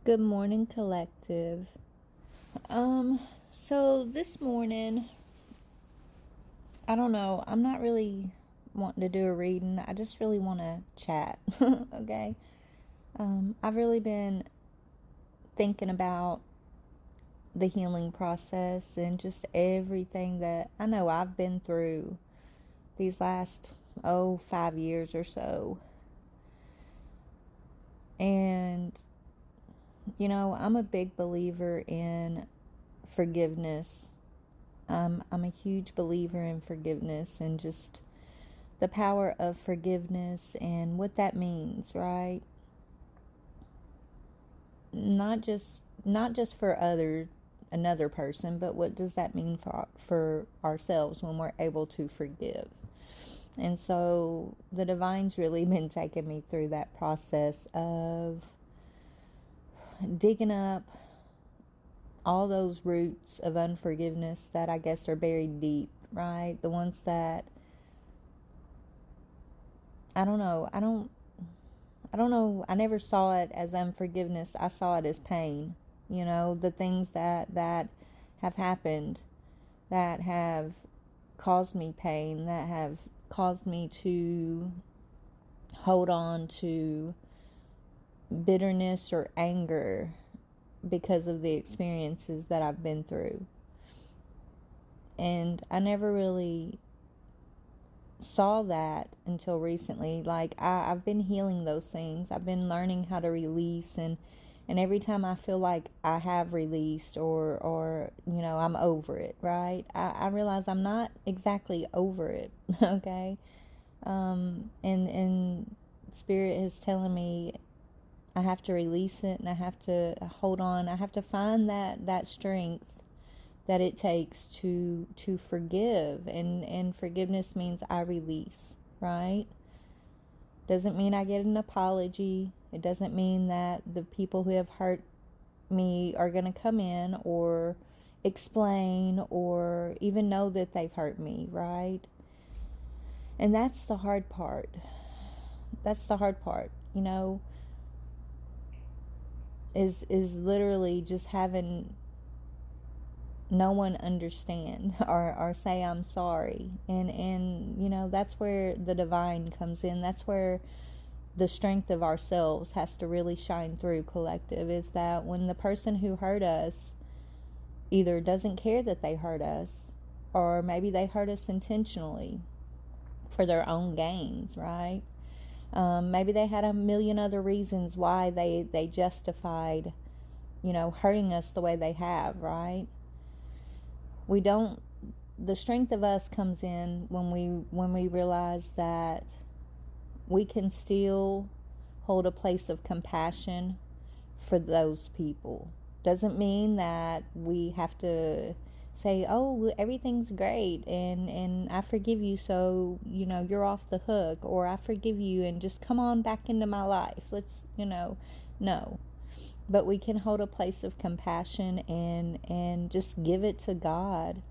Good morning, collective. So this morning, I don't know, I'm not really wanting to do a reading. I just really want to chat, okay? I've really been thinking about the healing process and just everything that I know I've been through these last, 5 years or so. And, I'm a big believer in forgiveness. I'm a huge believer in forgiveness and just the power of forgiveness and what that means, right? Not just for another person, but what does that mean for ourselves when we're able to forgive? And so the divine's really been taking me through that process of digging up all those roots of unforgiveness that I guess are buried deep, right? The ones that I don't know. I don't know. I never saw it as unforgiveness. I saw it as pain. The things that have happened that have caused me pain, that have caused me to hold on to bitterness or anger because of the experiences that I've been through. And I never really saw that until recently. Like I've been healing those things. I've been learning how to release, and every time I feel like I have released or I'm over it, right? I realize I'm not exactly over it. Okay. And spirit is telling me I have to release it and I have to hold on. I have to find that strength that it takes to forgive, and forgiveness means I release, right? Doesn't mean I get an apology. It doesn't mean that the people who have hurt me are going to come in or explain or even know that they've hurt me, right? And that's the hard part. That's the hard part, is literally just having no one understand or say I'm sorry. And that's where the divine comes in. That's where the strength of ourselves has to really shine through, collective, is that when the person who hurt us either doesn't care that they hurt us, or maybe they hurt us intentionally for their own gains, right? Maybe they had a million other reasons why they justified hurting us the way they have, right? We don't The strength of us comes in when we realize that we can still hold a place of compassion for those people. Doesn't mean that we have to say, oh, everything's great and I forgive you, so you're off the hook, or I forgive you and just come on back into my life. Let's no. But we can hold a place of compassion and just give it to God,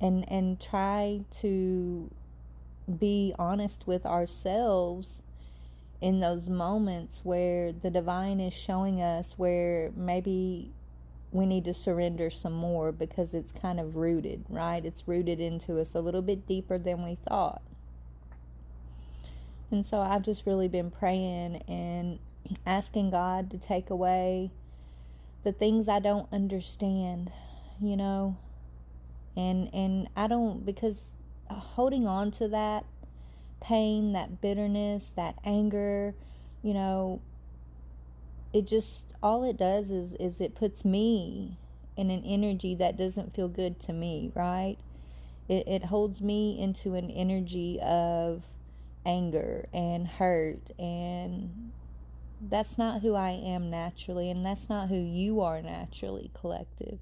and try to be honest with ourselves in those moments where the divine is showing us where maybe we need to surrender some more, because it's kind of rooted, right? It's rooted into us a little bit deeper than we thought. And so I've just really been praying and asking God to take away the things I don't understand, and I don't, because holding on to that pain, that bitterness, that anger, it just, all it does is it puts me in an energy that doesn't feel good to me, right? It holds me into an energy of anger and hurt, and that's not who I am naturally, and that's not who you are naturally, collective.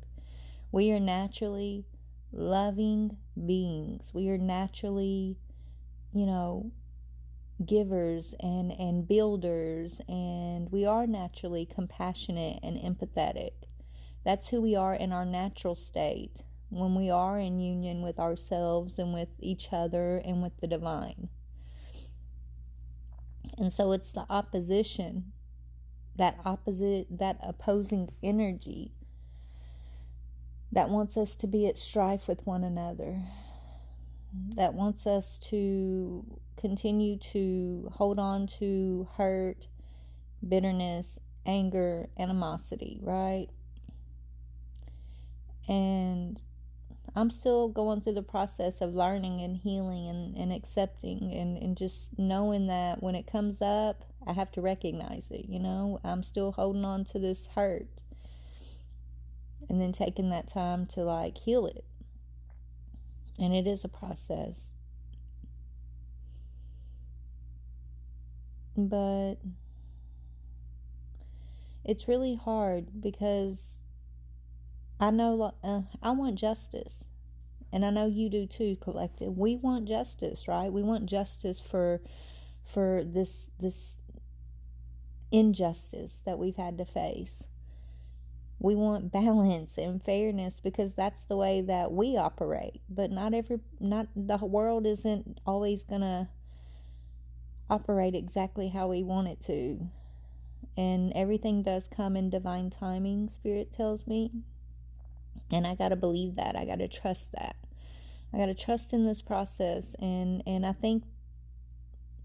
We are naturally loving beings. We are naturally, givers and builders, and we are naturally compassionate and empathetic. That's who we are in our natural state, when we are in union with ourselves and with each other and with the divine. And so it's the opposition that opposing energy that wants us to be at strife with one another, that wants us to continue to hold on to hurt, bitterness, anger, animosity, right? And I'm still going through the process of learning and healing and accepting and just knowing that when it comes up, I have to recognize it, I'm still holding on to this hurt. And then taking that time to like heal it. And it is a process. But it's really hard because I know I want justice. And I know you do too, collective. We want justice, right? We want justice for this injustice that we've had to face. We want balance and fairness because that's the way that we operate. But not the world isn't always gonna operate exactly how we want it to. And everything does come in divine timing, Spirit tells me. And I gotta believe that. I gotta trust that. I gotta trust in this process. And I think,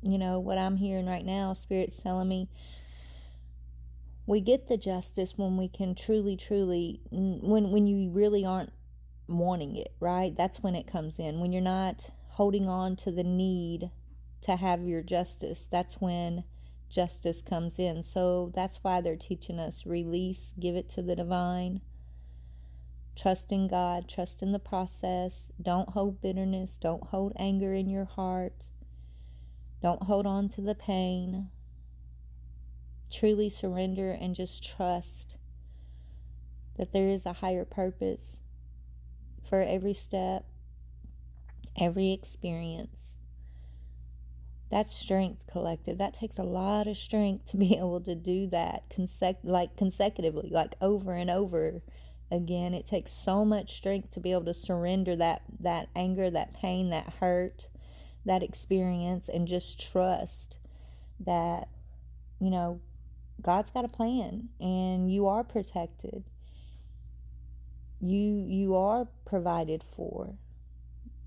what I'm hearing right now, Spirit's telling me, we get the justice when we can truly, when you really aren't wanting it, right? That's when it comes in. When you're not holding on to the need to have your justice, that's when justice comes in. So that's why they're teaching us release, give it to the divine, trust in God, trust in the process. Don't hold bitterness, don't hold anger in your heart, don't hold on to the pain. Truly surrender and just trust that there is a higher purpose for every step, every experience. That's strength, collective. That takes a lot of strength to be able to do that consecutively, like over and over again. It takes so much strength to be able to surrender that anger, that pain, that hurt, that experience, and just trust that, God's got a plan and you are protected. You are provided for.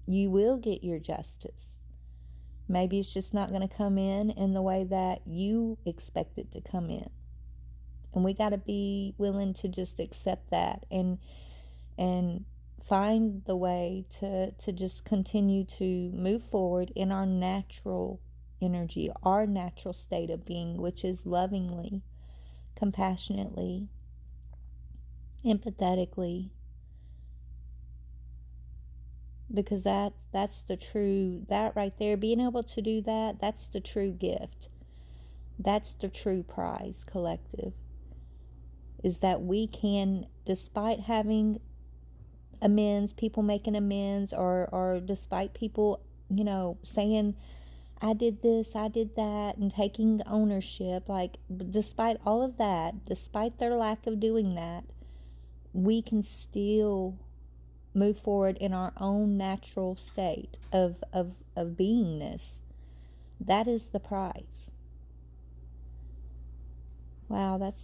You will get your justice. Maybe it's just not going to come in the way that you expect it to come in. And we got to be willing to just accept that and find the way to just continue to move forward in our natural energy, our natural state of being, which is lovingly, compassionately, empathetically, because that's the true, that right there, being able to do that, that's the true gift. That's the true prize, collective, is that we can, despite having amends, people making amends, or despite people, saying, I did this, I did that, and taking ownership, despite all of that, despite their lack of doing that, we can still move forward in our own natural state of beingness. That is the prize. Wow,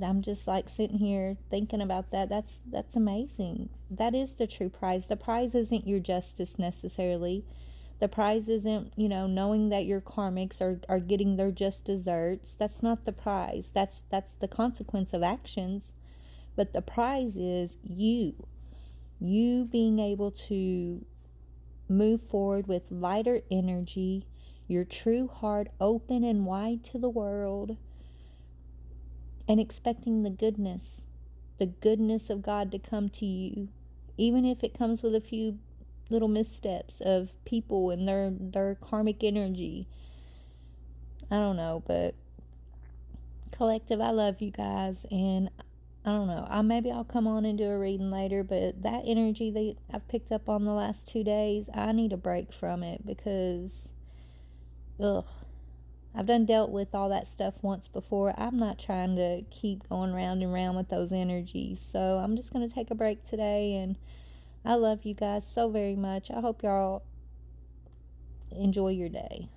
I'm just sitting here thinking about that. That's amazing. That is the true prize. The prize isn't your justice necessarily. The prize isn't, knowing that your karmics are getting their just desserts. That's not the prize. That's the consequence of actions. But the prize is you being able to move forward with lighter energy, your true heart open and wide to the world, and expecting the goodness of God to come to you, even if it comes with a few little missteps of people and their karmic energy. I don't know, but collective, I love you guys, and I don't know, maybe I'll come on and do a reading later, but that energy that I've picked up on the last 2 days, I need a break from it because, I've done dealt with all that stuff once before. I'm not trying to keep going round and round with those energies, so I'm just going to take a break today, and I love you guys so very much. I hope y'all enjoy your day.